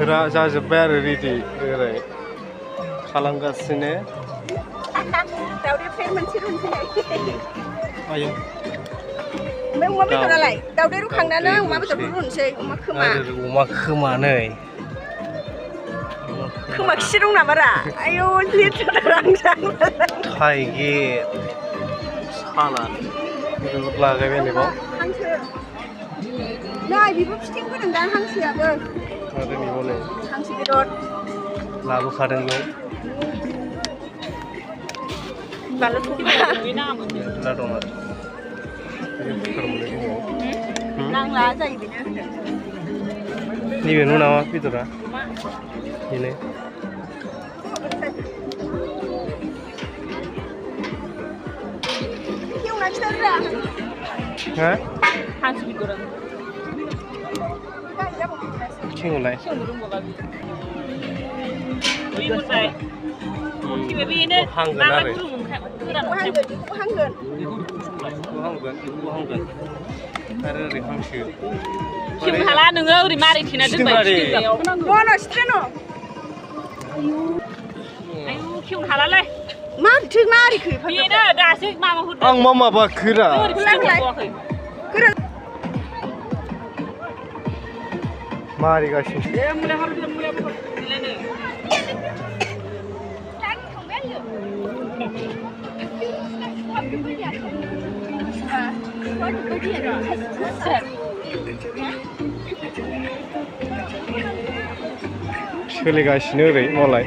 जाजोब्बाय आरो रेडि ओरै खालामगासिनो दावदैफोर मोनसे रुनोसै आयौ ओमफ्राय अमा बेदरालाय दावदै रुखांनानै अमा बेदरखौ रुनोसै अमा खोमा नै खोमा खि दं नामारा आयौ लेथ्रा थाइगिर साना लागायबाय नैबाव हांसो नै बेबो फिथिं फोदोंदां हांसोआबो आरो नैबाव नै हांसो बेदर लाबोखादों बेयाव बानलु थफा मेरला दं आरो नांला जायो बेनो नैबे नु नामा बेदरा बेनो हा हांसो बेदर थिंलाय हांगोन आरो आरो ओरै हांसो हाला नोङो ओरै मारै थेना दोनबाय आयु खेवनो हालालै मारिखो बेनो दासो माबा होदों आं मा माबा खोरा मारिगासिनो सोलिगासिनो ओरै मालाय